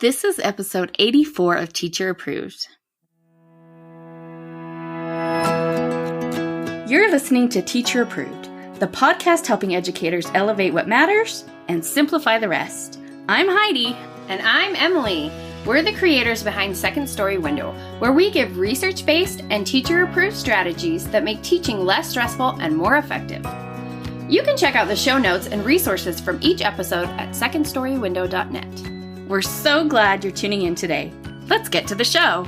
This is episode 84 of Teacher Approved. You're listening to Teacher Approved, the podcast helping educators elevate what matters and simplify the rest. I'm Heidi. And I'm Emily. We're the creators behind Second Story Window, where we give research-based and teacher-approved strategies that make teaching less stressful and more effective. You can check out the show notes and resources from each episode at secondstorywindow.net. We're so glad you're tuning in today. Let's get to the show.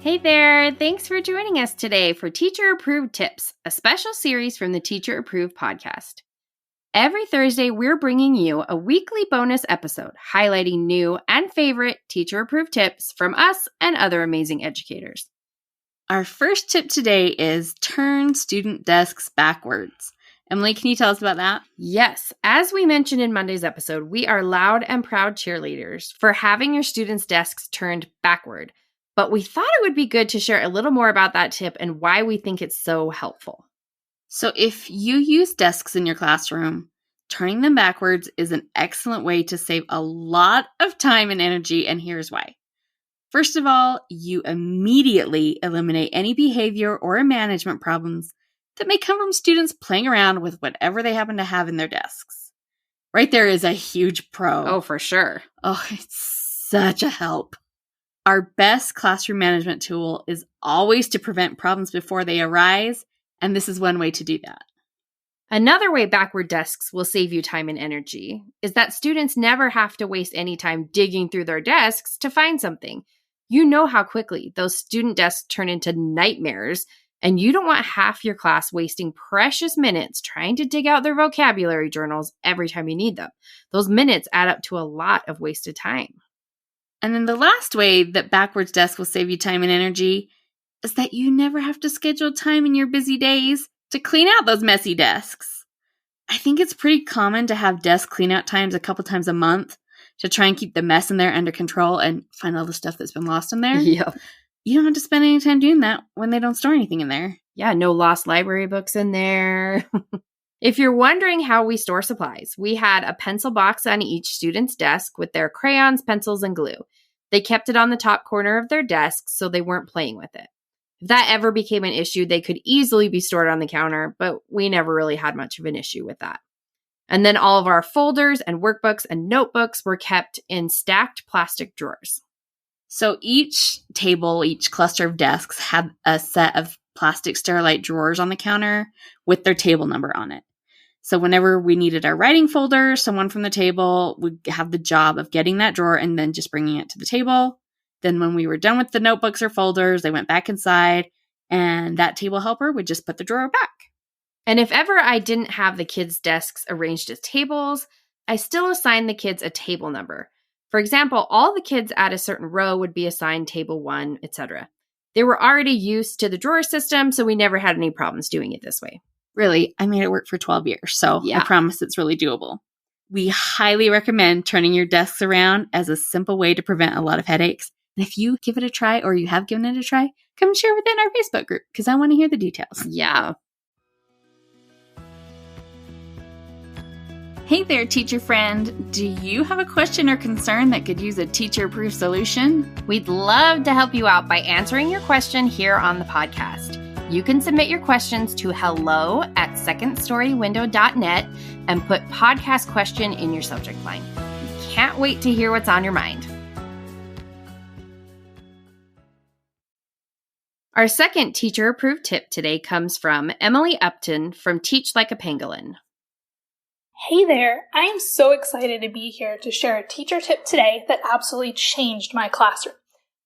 Hey there, thanks for joining us today for Teacher Approved Tips, a special series from the Teacher Approved podcast. Every Thursday, we're bringing you a weekly bonus episode highlighting new and favorite Teacher Approved tips from us and other amazing educators. Our first tip today is turn student desks backwards. Emily, can you tell us about that? Yes. As we mentioned in Monday's episode, we are loud and proud cheerleaders for having your students' desks turned backward. But we thought it would be good to share a little more about that tip and why we think it's so helpful. So if you use desks in your classroom, turning them backwards is an excellent way to save a lot of time and energy, and here's why. First of all, you immediately eliminate any behavior or management problems that may come from students playing around with whatever they happen to have in their desks. Right there is a huge pro. Oh, for sure. Oh, it's such a help. Our best classroom management tool is always to prevent problems before they arise, and this is one way to do that. Another way backward desks will save you time and energy is that students never have to waste any time digging through their desks to find something. You know how quickly those student desks turn into nightmares, and you don't want half your class wasting precious minutes trying to dig out their vocabulary journals every time you need them. Those minutes add up to a lot of wasted time. And then the last way that backwards desks will save you time and energy is that you never have to schedule time in your busy days to clean out those messy desks. I think it's pretty common to have desk clean out times a couple times a month to try and keep the mess in there under control and find all the stuff that's been lost in there. Yeah. You don't have to spend any time doing that when they don't store anything in there. Yeah, no lost library books in there. If you're wondering how we store supplies, we had a pencil box on each student's desk with their crayons, pencils, and glue. They kept it on the top corner of their desks so they weren't playing with it. If that ever became an issue, they could easily be stored on the counter, but we never really had much of an issue with that. And then all of our folders and workbooks and notebooks were kept in stacked plastic drawers. So each table, each cluster of desks had a set of plastic Sterilite drawers on the counter with their table number on it. So whenever we needed our writing folder, someone from the table would have the job of getting that drawer and then just bringing it to the table. Then when we were done with the notebooks or folders, they went back inside and that table helper would just put the drawer back. And if ever I didn't have the kids' desks arranged as tables, I still assigned the kids a table number. For example, all the kids at a certain row would be assigned table 1, etc. They were already used to the drawer system, so we never had any problems doing it this way. Really, I made it work for 12 years, so yeah. I promise it's really doable. We highly recommend turning your desks around as a simple way to prevent a lot of headaches. And if you give it a try or you have given it a try, come share within our Facebook group because I want to hear the details. Yeah. Hey there, teacher friend. Do you have a question or concern that could use a teacher-approved solution? We'd love to help you out by answering your question here on the podcast. You can submit your questions to hello@secondstorywindow.net and put podcast question in your subject line. We can't wait to hear what's on your mind. Our second teacher-approved tip today comes from Emily Upton from Teach Like a Pangolin. Hey there, I am so excited to be here to share a teacher tip today that absolutely changed my classroom.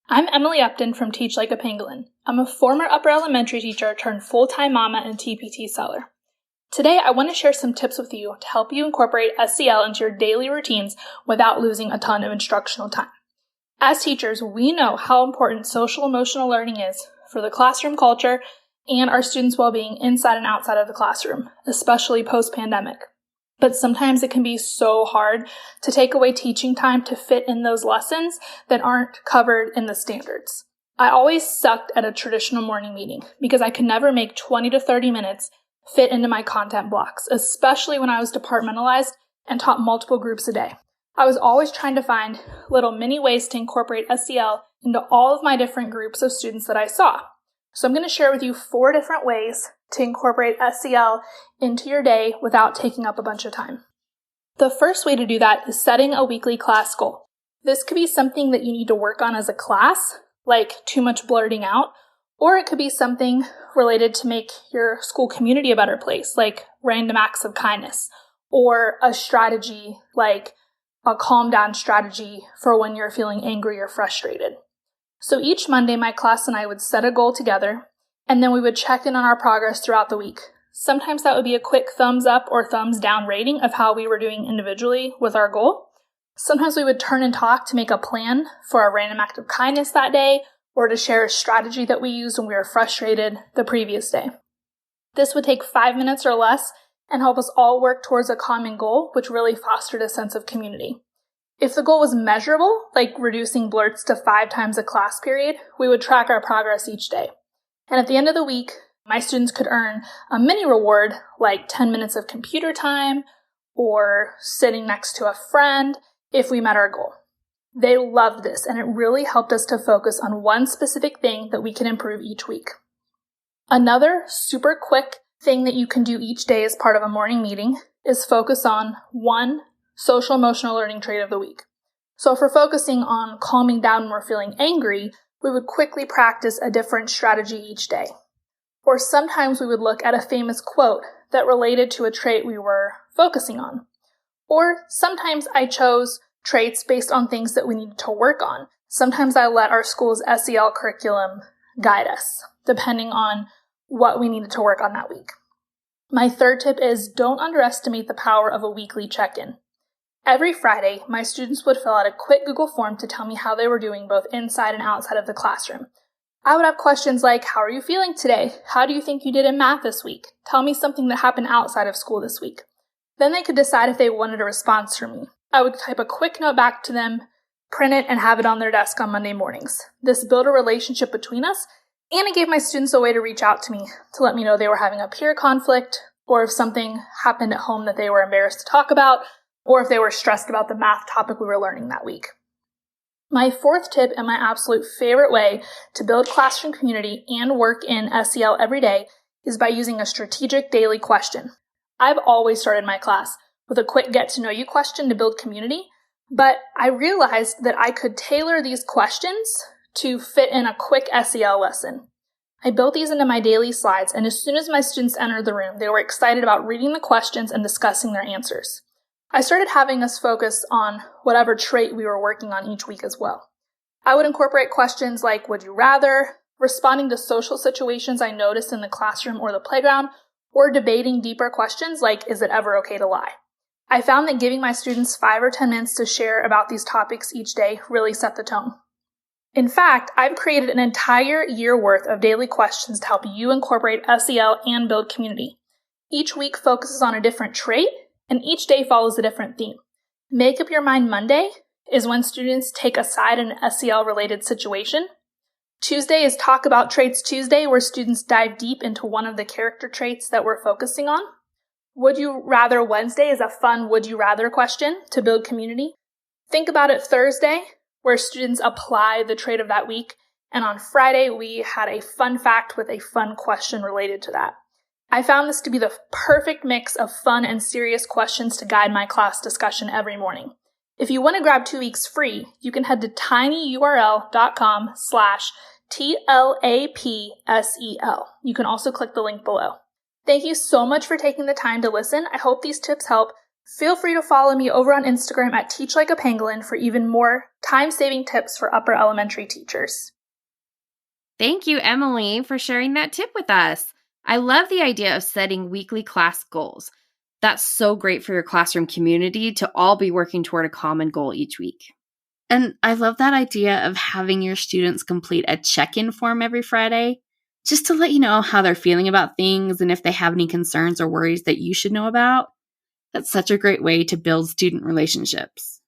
I'm Emily Upton from Teach Like a Pangolin. I'm a former upper elementary teacher turned full-time mama and TPT seller. Today, I want to share some tips with you to help you incorporate SEL into your daily routines without losing a ton of instructional time. As teachers, we know how important social-emotional learning is for the classroom culture and our students' well-being inside and outside of the classroom, especially post-pandemic. But sometimes it can be so hard to take away teaching time to fit in those lessons that aren't covered in the standards. I always sucked at a traditional morning meeting because I could never make 20 to 30 minutes fit into my content blocks, especially when I was departmentalized and taught multiple groups a day. I was always trying to find little mini ways to incorporate SEL into all of my different groups of students that I saw. So I'm going to share with you 4 different ways to incorporate SEL into your day without taking up a bunch of time. The first way to do that is setting a weekly class goal. This could be something that you need to work on as a class, like too much blurting out, or it could be something related to make your school community a better place, like random acts of kindness, or a strategy like a calm down strategy for when you're feeling angry or frustrated. So each Monday, my class and I would set a goal together, and then we would check in on our progress throughout the week. Sometimes that would be a quick thumbs up or thumbs down rating of how we were doing individually with our goal. Sometimes we would turn and talk to make a plan for a random act of kindness that day, or to share a strategy that we used when we were frustrated the previous day. This would take 5 minutes or less and help us all work towards a common goal, which really fostered a sense of community. If the goal was measurable, like reducing blurts to 5 times a class period, we would track our progress each day. And at the end of the week, my students could earn a mini reward like 10 minutes of computer time or sitting next to a friend if we met our goal. They loved this, and it really helped us to focus on one specific thing that we can improve each week. Another super quick thing that you can do each day as part of a morning meeting is focus on one social emotional learning trait of the week. So if we're focusing on calming down when we're feeling angry, we would quickly practice a different strategy each day. Or sometimes we would look at a famous quote that related to a trait we were focusing on. Or sometimes I chose traits based on things that we needed to work on. Sometimes I let our school's SEL curriculum guide us, depending on what we needed to work on that week. My third tip is don't underestimate the power of a weekly check-in. Every Friday, my students would fill out a quick Google form to tell me how they were doing both inside and outside of the classroom. I would have questions like, how are you feeling today? How do you think you did in math this week? Tell me something that happened outside of school this week. Then they could decide if they wanted a response from me. I would type a quick note back to them, print it, and have it on their desk on Monday mornings. This built a relationship between us, and it gave my students a way to reach out to me to let me know they were having a peer conflict, or if something happened at home that they were embarrassed to talk about, or if they were stressed about the math topic we were learning that week. My fourth tip and my absolute favorite way to build classroom community and work in SEL every day is by using a strategic daily question. I've always started my class with a quick get-to-know-you question to build community, but I realized that I could tailor these questions to fit in a quick SEL lesson. I built these into my daily slides, and as soon as my students entered the room, they were excited about reading the questions and discussing their answers. I started having us focus on whatever trait we were working on each week as well. I would incorporate questions like, would you rather, responding to social situations I noticed in the classroom or the playground, or debating deeper questions like, is it ever okay to lie? I found that giving my students 5 or 10 minutes to share about these topics each day really set the tone. In fact, I've created an entire year worth of daily questions to help you incorporate SEL and build community. Each week focuses on a different trait, and each day follows a different theme. Make Up Your Mind Monday is when students take a side in an SEL-related situation. Tuesday is Talk About Traits Tuesday, where students dive deep into one of the character traits that we're focusing on. Would You Rather Wednesday is a fun Would You Rather question to build community. Think About It Thursday, where students apply the trait of that week. And on Friday, we had a fun fact with a fun question related to that. I found this to be the perfect mix of fun and serious questions to guide my class discussion every morning. If you want to grab 2 weeks free, you can head to tinyurl.com/TLAPSEL. You can also click the link below. Thank you so much for taking the time to listen. I hope these tips help. Feel free to follow me over on Instagram at teachlikeapangolin for even more time-saving tips for upper elementary teachers. Thank you, Emily, for sharing that tip with us. I love the idea of setting weekly class goals. That's so great for your classroom community to all be working toward a common goal each week. And I love that idea of having your students complete a check-in form every Friday, just to let you know how they're feeling about things and if they have any concerns or worries that you should know about. That's such a great way to build student relationships.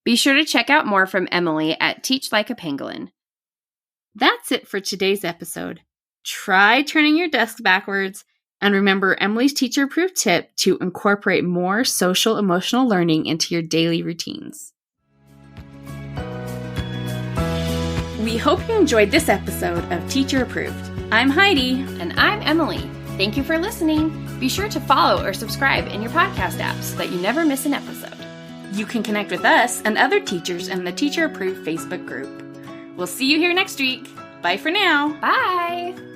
Be sure to check out more from Emily at Teach Like a Pangolin. That's it for today's episode. Try turning your desk backwards And remember Emily's teacher approved tip to incorporate more social emotional learning into your daily routines. We hope you enjoyed this episode of Teacher Approved. I'm Heidi. And I'm Emily. Thank you for listening. Be sure to follow or subscribe in your podcast apps so that you never miss an episode. You can connect with us and other teachers in the Teacher Approved Facebook group. We'll see you here next week. Bye for now. Bye.